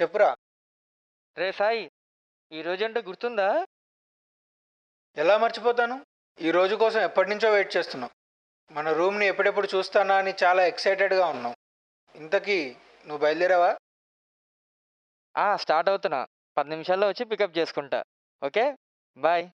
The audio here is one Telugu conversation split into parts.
చెప్పురా. రే సాయి, ఈ రోజంటే గుర్తుందా? ఎలా మర్చిపోతాను? ఈ రోజు కోసం ఎప్పటి నుంచో వెయిట్ చేస్తున్నాం. మన రూమ్ని ఎప్పుడెప్పుడు చూస్తానా అని చాలా ఎక్సైటెడ్గా ఉన్నాం. ఇంతకీ నువ్వు బయలుదేరావా? స్టార్ట్ అవుతున్నా. 10 నిమిషాల్లో వచ్చి పికప్ చేసుకుంటా. Okay, bye.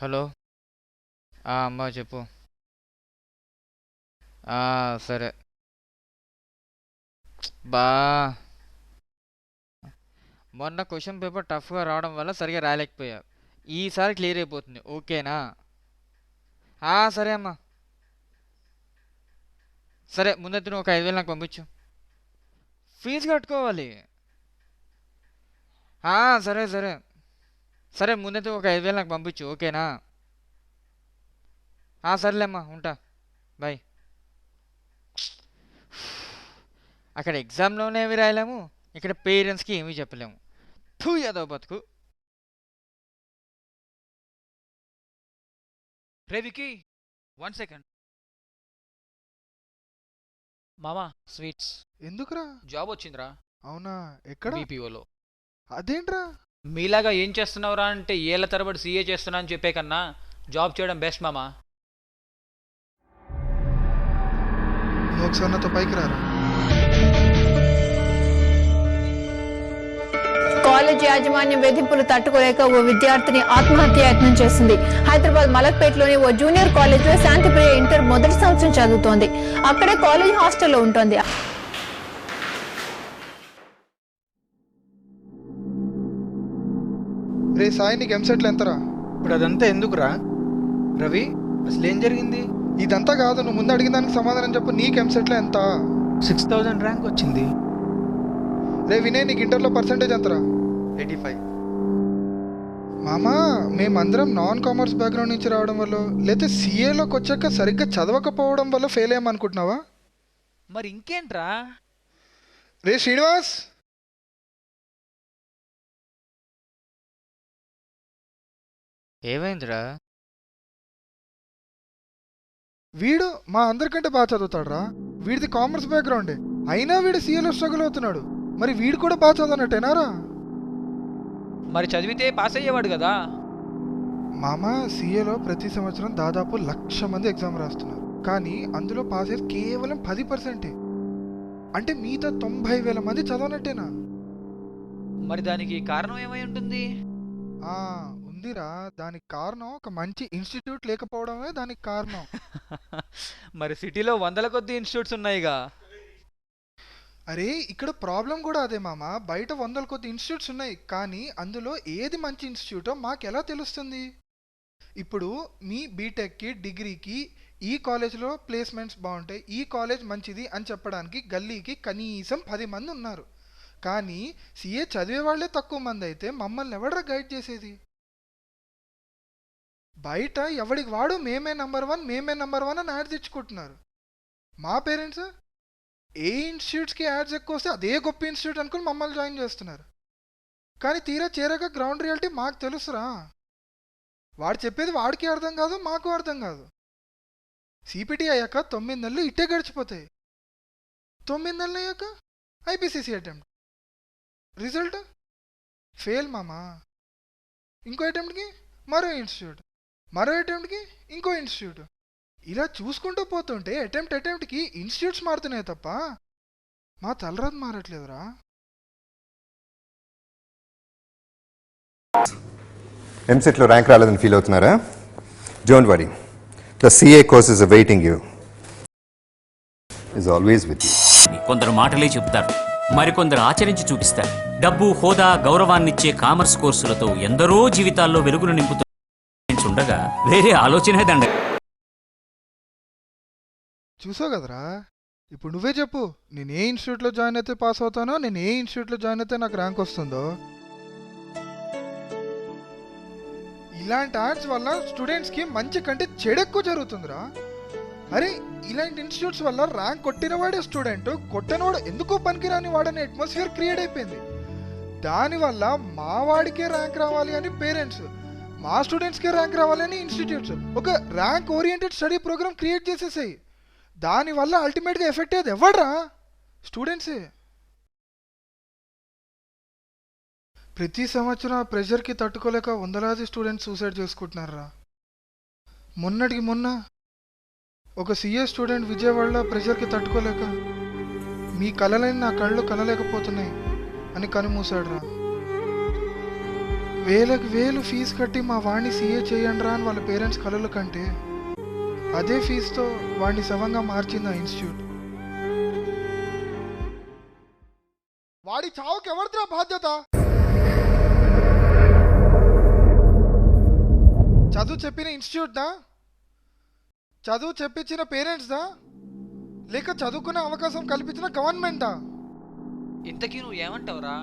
హలో, అమ్మా చెప్పు. సరే. బా మొన్న క్వశ్చన్ పేపర్ టఫ్గా రావడం వల్ల సరిగా రాయలేకపోయా. ఈసారి క్లియర్ అయిపోతుంది, ఓకేనా? సరే అమ్మా. సరే, ముందైతే నువ్వు ఒక 5,000 నాకు పంపించు. ఫీజు కట్టుకోవాలి. సరే సరే సరే, ముందైతే ఒక 5,000 నాకు పంపించు, ఓకేనా? సరేలేమ్మా, ఉంటా, బాయ్. అక్కడ ఎగ్జామ్లోనే ఏమి రాయలేము, ఇక్కడ పేరెంట్స్కి ఏమీ చెప్పలేము. థూ, ఏదో బతుకు. రేవికి 1 సెకండ్. మామా స్వీట్స్. ఎందుకురా? జాబ్ వచ్చిందిరా. అవునా? ఎక్కడ? బీపీఓలో. అదేంట్రా? మీలాగా ఏం చేస్తున్నావురా అంటే ఏళ్ళ తరబడి సీఏ చేస్తున్నా అని చెప్పే కన్నా జాబ్ చేయడం బెస్ట్ మామా. నువ్వు ఒకసారి నాతో పైకి రారా. కాలేజ్ యాజమాన్యం వేధింపులు తట్టుకోలేక ఓ విద్యార్థిని ఆత్మహత్య యత్నం చేసింది. హైదరాబాద్ మలక్పేటలోని ఓ జూనియర్ కాలేజ్ లో శాంతిప్రియ ఇంటర్ మొదటి సంవత్సరం చదువుతోంది. అక్కడే కాలేజ్ హాస్టల్లో ఉంటుంది. రే సాయి, నీకు ఎంసెట్లు ఎంతరా? ఇప్పుడు అదంతా ఎందుకురా రవి? అసలు ఏం జరిగింది? ఇదంతా కాదు, నువ్వు ముందు అడిగిన దానికి సమాధానం చెప్పు. నీకు ఎంసెట్లో ఎంత? 6,000 ర్యాంక్ వచ్చింది. రే వినయ్, నీకు ఇంటర్లో పర్సంటేజ్ ఎంతరా? 85. మామా, మేమందరం నాన్ కామర్స్ బ్యాక్గ్రౌండ్ నుంచి రావడం వల్ల, లేకపోతే సీఏలోకి వచ్చాక సరిగ్గా చదవకపోవడం వల్ల ఫెయిల్ అయ్యామనుకుంటున్నావా? మరి ఇంకేంట్రా? రే శ్రీనివాస్, ఏమైందిరా? వీడు మా అందరికంటే బాగా చదువుతాడురా. వీడిది కామర్స్ బ్యాక్గ్రౌండే, అయినా వీడు సీఏలో స్ట్రగుల్ అవుతున్నాడు. మరి వీడు కూడా బాగా చదవనట్టేనారా? మరి చదివితే పాస్ అయ్యేవాడు కదా. మామ, సీఏలో ప్రతి సంవత్సరం దాదాపు 1,00,000 మంది ఎగ్జామ్ రాస్తున్నారు, కానీ అందులో పాస్ అయ్యేది కేవలం 10%. అంటే మిగతా 90,000 మంది చదవనట్టేనా? మరి దానికి కారణం ఏమై ఉంటుంది? ఆ, ఉందిరా. దానికి కారణం ఒక మంచి ఇన్స్టిట్యూట్ లేకపోవడమే దానికి కారణం. మరి సిటీలో వందల కొద్ది ఇన్స్టిట్యూట్స్ ఉన్నాయిగా. అరే ఇక్కడ ప్రాబ్లం కూడా అదే మామ. బయట 100 కొద్ది ఇన్స్టిట్యూట్స్ ఉన్నాయి, కానీ అందులో ఏది మంచి ఇన్స్టిట్యూటో మాకు ఎలా తెలుస్తుంది? ఇప్పుడు మీ బీటెక్కి డిగ్రీకి ఈ కాలేజ్లో ప్లేస్మెంట్స్ బాగుంటాయి, ఈ కాలేజ్ మంచిది అని చెప్పడానికి గల్లీకి కనీసం 10 మంది ఉన్నారు. కానీ సిఏ చదివే వాళ్ళే తక్కువ మంది అయితే మమ్మల్ని ఎవడరా గైడ్ చేసేది? బయట ఎవడికి వాడు మేమే నంబర్ 1 మేమే నంబర్ 1 అని యాడ్స్ ఇచ్చుకుంటున్నారు. మా పేరెంట్స్ ఏ ఇన్స్టిట్యూట్స్కి యాడ్స్ ఎక్కువ వస్తే అదే గొప్ప ఇన్స్టిట్యూట్ అనుకుని మమ్మల్ని జాయిన్ చేస్తున్నారు. కానీ తీరా చేరాక గ్రౌండ్ రియాలిటీ మాకు తెలుసురా. వాడు చెప్పేది వాడికి అర్థం కాదు, మాకు అర్థం కాదు. సిపిటి అయ్యాక 9 నెలలు ఇట్టే గడిచిపోతాయి. 9 నెలలు అయ్యాక ఐపీసీసీ అటెంప్ట్, రిజల్ట్ ఫెయిల్ మామా. ఇంకో అటెంప్ట్కి మరో ఇన్స్టిట్యూట్, మరో అటెంప్ట్కి ఇంకో ఇన్స్టిట్యూట్. ఇలా చూసుకుంటూ పోతుంటే అటెంప్ట్కి ఇన్స్టిట్యూట్స్ మారుతున్నాయి తప్ప మా తలరాత మారట్లేదురా. ఎంసెట్లో ర్యాంక్ రాలేదని ఫీల్ అవుతున్నారా? Don't worry, the CA course is awaiting you, is always with you. కొందరు మాటలే చెప్తారు, మరికొందరు ఆచరించి చూపిస్తారు. డబ్బు, హోదా, గౌరవాన్నిచ్చే కామర్స్ కోర్సులతో ఎందరో జీవితాల్లో వెలుగులు నింపుతుండగా వేరే ఆలోచనే దండ. చూసావు కదరా, ఇప్పుడు నువ్వే చెప్పు, నేను ఏ ఇన్స్టిట్యూట్లో జాయిన్ అయితే పాస్ అవుతానో, నేను ఏ ఇన్స్టిట్యూట్లో జాయిన్ అయితే నాకు ర్యాంక్ వస్తుందో. ఇలాంటి యాడ్స్ వల్ల స్టూడెంట్స్కి మంచి కంటే చెడెక్కువ జరుగుతుందిరా. అరే ఇలాంటి ఇన్స్టిట్యూట్స్ వల్ల ర్యాంక్ కొట్టినవాడే స్టూడెంట్, కొట్టినవాడు ఎందుకో పనికిరాని వాడనే అట్మాస్ఫియర్ క్రియేట్ అయిపోయింది. దానివల్ల మా వాడికే ర్యాంక్ రావాలి అని పేరెంట్స్, మా స్టూడెంట్స్కే ర్యాంక్ రావాలి అని ఇన్స్టిట్యూట్స్ ఒక rank oriented study program create చేసేసాయి. దానివల్ల అల్టిమేట్గా ఎఫెక్ట్ అయ్యేది ఎవడ్రా? స్టూడెంట్సే. ప్రతి సంవత్సరం ఆ ప్రెషర్కి తట్టుకోలేక వందలాది స్టూడెంట్స్ సూసైడ్ చేసుకుంటున్నారా. మొన్నటికి మొన్న ఒక సిఏ స్టూడెంట్ విజయవాడలో ప్రెషర్కి తట్టుకోలేక మీ కళలని నా కళ్ళు కలలేకపోతున్నాయి అని కనుమూసాడురా. వేలకు వేలు ఫీజు కట్టి మా వాడిని సిఏ చేయండి రా అని వాళ్ళ పేరెంట్స్ కళలు కంటే అదే ఫీజుతో వాడిని శవంగా మార్చింది ఆ ఇన్స్టిట్యూట్. వాడి చావుకి ఎవరిదిరా బాధ్యత? చదువు చెప్పిన ఇన్స్టిట్యూట్దా, చదువు చెప్పించిన పేరెంట్స్దా, లేక చదువుకునే అవకాశం కల్పించిన గవర్నమెంటా? ఇంతకీ నువ్వు ఏమంటావురా?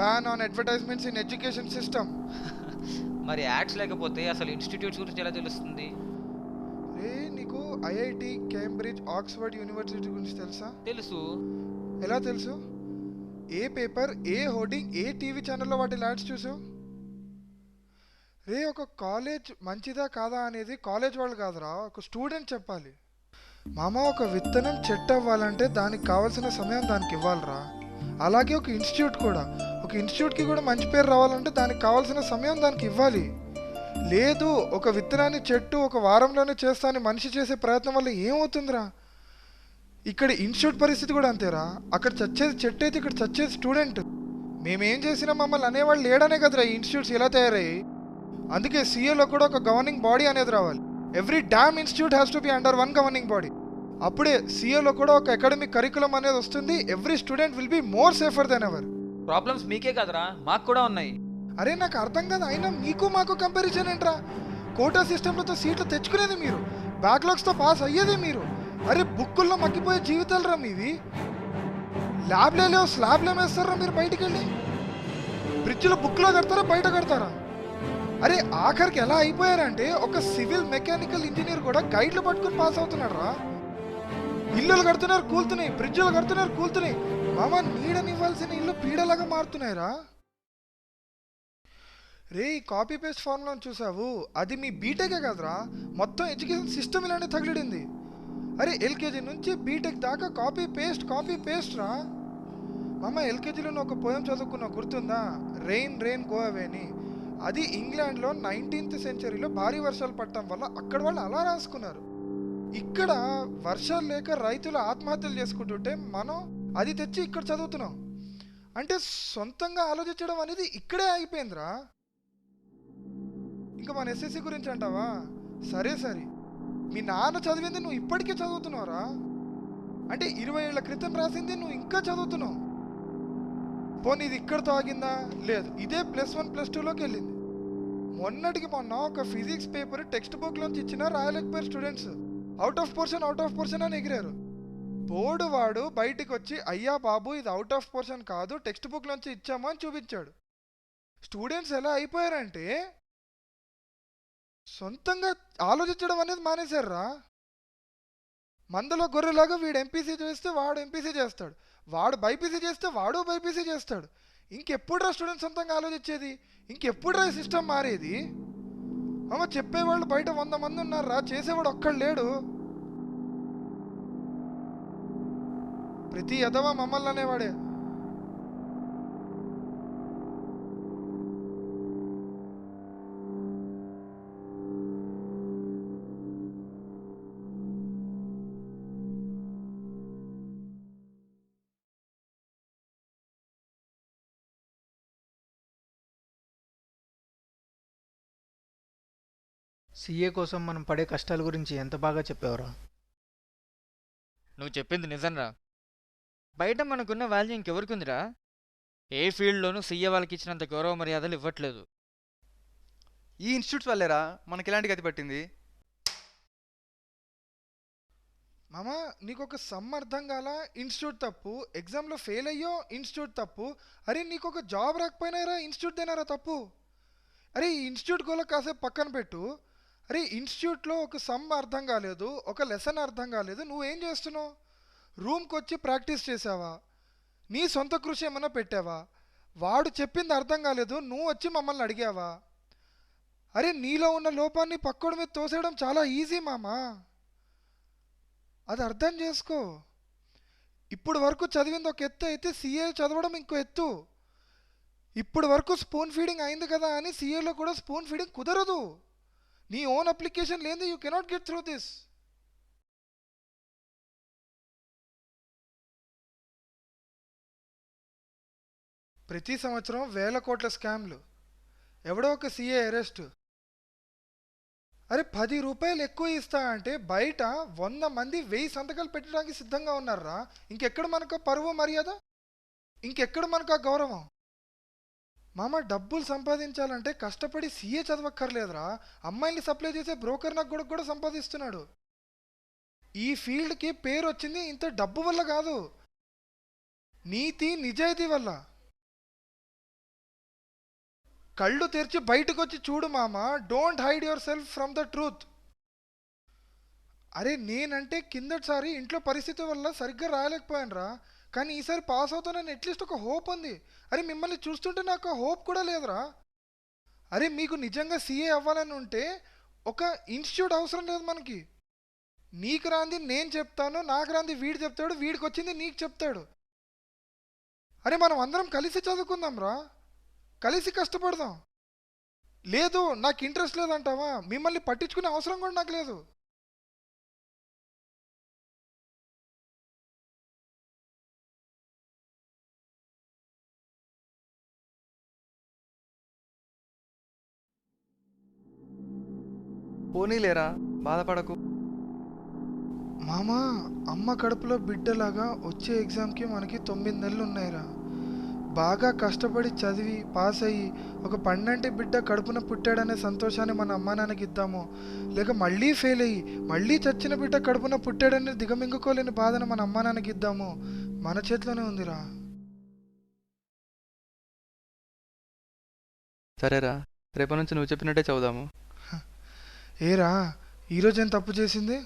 Ban on advertisements in education system. మరి యాడ్స్ లేకపోతే అసలు ఇన్స్టిట్యూట్స్ గురించి ఎలా తెలుస్తుంది? రే నీకు ఐఐటి, కేంబ్రిడ్జ్, ఆక్స్ఫర్డ్ యూనివర్సిటీ గురించి తెలుసా? తెలుసు. ఎలా తెలుసు? ఏ పేపర్, ఏ హోర్డింగ్, ఏ టీవీ ఛానల్లో వాటి యాడ్స్ చూసావు? రే ఒక కాలేజ్ మంచిదా కాదా అనేది కాలేజ్ వాళ్ళు కాదురా, ఒక స్టూడెంట్ చెప్పాలి. మామ ఒక విత్తనం చెట్టు అవ్వాలంటే దానికి కావాల్సిన సమయం దానికి ఇవ్వాలిరా. అలాగే ఒక ఇన్స్టిట్యూట్ కూడా, ఒక ఇన్స్టిట్యూట్కి కూడా మంచి పేరు రావాలంటే దానికి కావాల్సిన సమయం దానికి ఇవ్వాలి. లేదు ఒక విత్తనాన్ని చెట్టు ఒక వారంలోనే చేస్తా అని మనిషి చేసే ప్రయత్నం వల్ల ఏమవుతుందిరా? ఇక్కడ ఇన్స్టిట్యూట్ పరిస్థితి కూడా అంతేరా. అక్కడ చచ్చేది చెట్టు అయితే ఇక్కడ చచ్చేది స్టూడెంట్. మేమేం చేసినా మమ్మల్ని అనేవాళ్ళు లేడనే కదరా ఈ ఇన్స్టిట్యూట్స్ ఎలా తయారయ్యాయి. అందుకే సిఏలో కూడా ఒక గవర్నింగ్ బాడీ అనేది రావాలి. Every damn institute has to be under one governing body. అప్పుడే సిఏలో కూడా ఒక అకాడమిక్ కరికులం అనేది వస్తుంది. Every student will be more safer than ever. Problems మీకే కదరా, మాకు కూడా ఉన్నాయి. అరే నాకు అర్థం కాదు, అయినా మీకు మాకు కంపారిజన్ ఏంట్రా? కోటా సిస్టంలతో సీట్లు తెచ్చుకునేది మీరు, బ్యాక్లాగ్స్తో పాస్ అయ్యేది మీరు. అరే బుక్కుల్లో మగ్గిపోయే జీవితాలు రా మీవి. ల్యాబ్లే లేవు, స్లాబ్లు ఏమేస్తారా మీరు? బయటికి వెళ్ళి బ్రిడ్జ్లో బుక్లో కడతారా, బయట కడతారా? అరే ఆఖరికి ఎలా అయిపోయారంటే ఒక సివిల్ మెకానికల్ ఇంజనీర్ కూడా గైడ్లు పట్టుకుని పాస్ అవుతున్నాడు రా. ఇల్లులు కడుతున్నారు కూలుతున్నాయి, బ్రిడ్జ్లు కడుతున్నారు కూలుతున్నాయి. మామ నీడనివ్వాల్సిన ఇల్లు పీడలాగా మారుతున్నాయిరా. రే ఈ కాపీ పేస్ట్ ఫార్ములా చూసావు, అది మీ బీటెకే కదరా, మొత్తం ఎడ్యుకేషన్ సిస్టమ్ ఇలానే తగిలిడింది. అరే ఎల్కేజీ నుంచి బీటెక్ దాకా కాపీ పేస్ట్ రా. మామ ఎల్కేజీలో ఒక పోయం చదువుకున్నా గుర్తుందా? రెయిన్ రెయిన్ గో అవే అని. అది ఇంగ్లాండ్లో 19th సెంచరీలో భారీ వర్షాలు పడటం వల్ల అక్కడ వాళ్ళు అలా రాసుకున్నారు. ఇక్కడ వర్షాలు లేక రైతులు ఆత్మహత్యలు చేసుకుంటుంటే మనం అది తెచ్చి ఇక్కడ చదువుతున్నాం. అంటే సొంతంగా ఆలోచించడం అనేది ఇక్కడే ఆగిపోయిందిరా. ఇంకా మన ఎస్ఎస్సి గురించి అంటావా? సరే సరే, మీ నాన్న చదివింది నువ్వు ఇప్పటికే చదువుతున్నావురా. అంటే 20 ఏళ్ల క్రితం రాసింది నువ్వు ఇంకా చదువుతున్నావు. పోనీ ఇది ఇక్కడతో ఆగిందా? లేదు, ఇదే +1 +2లోకి వెళ్ళింది. మొన్నటికి మొన్న ఒక ఫిజిక్స్ పేపర్ టెక్స్ట్ బుక్లోంచి ఇచ్చినా రాయలేకపోయారు స్టూడెంట్స్. అవుట్ ఆఫ్ పోర్షన్ అని ఎగిరారు. బోర్డు వాడు బయటికి వచ్చి అయ్యా బాబు ఇది అవుట్ ఆఫ్ పోర్షన్ కాదు, టెక్స్ట్ బుక్లోంచి ఇచ్చాము అని చూపించాడు. స్టూడెంట్స్ ఎలా అయిపోయారంటే సొంతంగా ఆలోచించడం అనేది మానేశారురా. మందలో గొర్రెలాగా వీడు ఎంపీసీ చేస్తే వాడు ఎంపీసీ చేస్తాడు, వాడు బైపీసీ చేస్తే వాడు బైపీసీ చేస్తాడు. ఇంకెప్పుడురా స్టూడెంట్స్ సొంతంగా ఆలోచించేది? ఇంకెప్పుడురా ఈ సిస్టమ్ మారేది? అమ్మ, చెప్పేవాళ్ళు బయట 100 మంది ఉన్నారా, చేసేవాడు ఒక్కడు లేడు. ప్రతి ఎదవా మమ్మల్ని అనేవాడే. సీఏ కోసం మనం పడే కష్టాల గురించి ఎంత బాగా చెప్పేవరా. నువ్వు చెప్పింది నిజంరా. బయట మనకున్న వాల్యూ ఇంకెవరికి ఉందిరా? ఏ ఫీల్డ్లోనూ సీఏ వాళ్ళకి ఇచ్చినంత గౌరవ మర్యాదలు ఇవ్వట్లేదు. ఈ ఇన్స్టిట్యూట్స్ వల్లేరా మనకి ఇలాంటి గతి పట్టింది. మామ, నీకు ఒక సమ్ అర్థం కాల, ఇన్స్టిట్యూట్ తప్పు. ఎగ్జామ్లో ఫెయిల్ అయ్యో, ఇన్స్టిట్యూట్ తప్పు. అరే నీకు ఒక జాబ్ రాకపోయినారా, ఇన్స్టిట్యూట్ దేనారా తప్పు. అరే ఈ ఇన్స్టిట్యూట్ గోల కాసేపు పక్కన పెట్టు. అరే ఇన్స్టిట్యూట్లో ఒక సమ్ అర్థం కాలేదు, ఒక లెసన్ అర్థం కాలేదు, నువ్వేం చేస్తున్నావు? రూమ్కి వచ్చి ప్రాక్టీస్ చేసావా? నీ సొంత కృషి ఏమన్నా పెట్టావా? వాడు చెప్పింది అర్థం కాలేదు, నువ్వు వచ్చి మమ్మల్ని అడిగావా? అరే నీలో ఉన్న లోపాన్ని పక్కోడి మీద తోసేయడం చాలా ఈజీ మామా. అది అర్థం చేసుకో. ఇప్పుడు వరకు చదివింది ఒక ఎత్తు అయితే సీఏ చదవడం ఇంకో ఎత్తు. ఇప్పుడు వరకు స్పూన్ ఫీడింగ్ అయింది కదా అని సీఏలో కూడా స్పూన్ ఫీడింగ్ కుదరదు. నీ ఓన్ అప్లికేషన్ లేదు, you cannot get through this. ప్రతి సంవత్సరం 1000 కోట్ల స్కామ్లు, ఎవడో ఒక సీఏ అరెస్ట్. అరే 10 రూపాయలు ఎక్కువ ఇస్తా అంటే బయట 100 మంది 1000 సంతకాలు పెట్టడానికి సిద్ధంగా ఉన్నారా. ఇంకెక్కడ మనకు పరువు మర్యాద, ఇంకెక్కడ మనకు ఆ గౌరవం? మామ, డబ్బులు సంపాదించాలంటే కష్టపడి సీఏ చదవక్కర్లేదురా. అమ్మాయిల్ని సప్లై చేసే బ్రోకర్ నాకు కూడా సంపాదిస్తున్నాడు. ఈ ఫీల్డ్కి పేరు వచ్చింది ఇంత డబ్బు వల్ల కాదు, నీతి నిజాయితీ వల్ల. కళ్ళు తెరిచి బయటకు వచ్చి చూడు మామ. Don't hide your self from the truth. అరే నేనంటే కిందటిసారి ఇంట్లో పరిస్థితి వల్ల సరిగ్గా రాయలేకపోయాను రా, కానీ ఈసారి పాస్ అవుతానని అట్లీస్ట్ ఒక హోప్ ఉంది. అరే మిమ్మల్ని చూస్తుంటే నాకు హోప్ కూడా లేదురా. అరే మీకు నిజంగా సీఏ అవ్వాలని ఉంటే ఒక ఇన్స్టిట్యూట్ అవసరం లేదు మనకి. నీకు రాంది నేను చెప్తాను, నాకు రాంది వీడు చెప్తాడు, వీడికి వచ్చింది నీకు చెప్తాడు. అరే మనం అందరం కలిసి చదువుకుందాం రా, కలిసి కష్టపడదాం. లేదు నాకు ఇంట్రెస్ట్ లేదంటావా? మిమ్మల్ని పట్టించుకునే అవసరం కూడా నాకు లేదు. పోనీలేరా, బాధపడకు. మామా, అమ్మ కడుపులో బిడ్డలాగా వచ్చే ఎగ్జామ్కి మనకి 9 నెలలు ఉన్నాయిరా. బాగా కష్టపడి చదివి పాస్ అయ్యి ఒక పండంటి బిడ్డ కడుపున పుట్టాడనే సంతోషాన్ని మన అమ్మా నాన్నకి ఇద్దాము, లేక మళ్ళీ ఫెయిల్ అయ్యి మళ్ళీ చచ్చిన బిడ్డ కడుపున పుట్టాడని దిగమింగుకోలేని బాధను మన అమ్మా నాన్నకి ఇద్దాము, మన చేతిలోనే ఉందిరా. సరేరా, రేపటి నుంచి నువ్వు చెప్పినట్టే చదువుదాము. ఏరా ఈరోజు ఏం తప్పు చేసింది?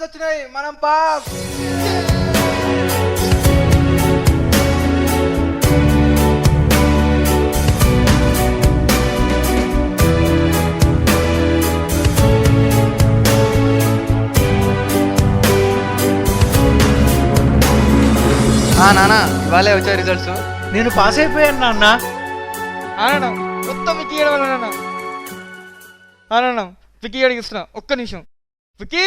వచ్చినాయి, మనం పాస్. నాన్న ఇవాళే వచ్చాయి రిజల్ట్స్. నేను పాస్ అయిపోయాను నాన్న. ఆనందం మొత్తం విక్కీ గడి వల్ల నాన్న. ఆనందం విక్కీ గడికి ఇస్తున్నా, ఒక్క నిమిషం. విక్కీ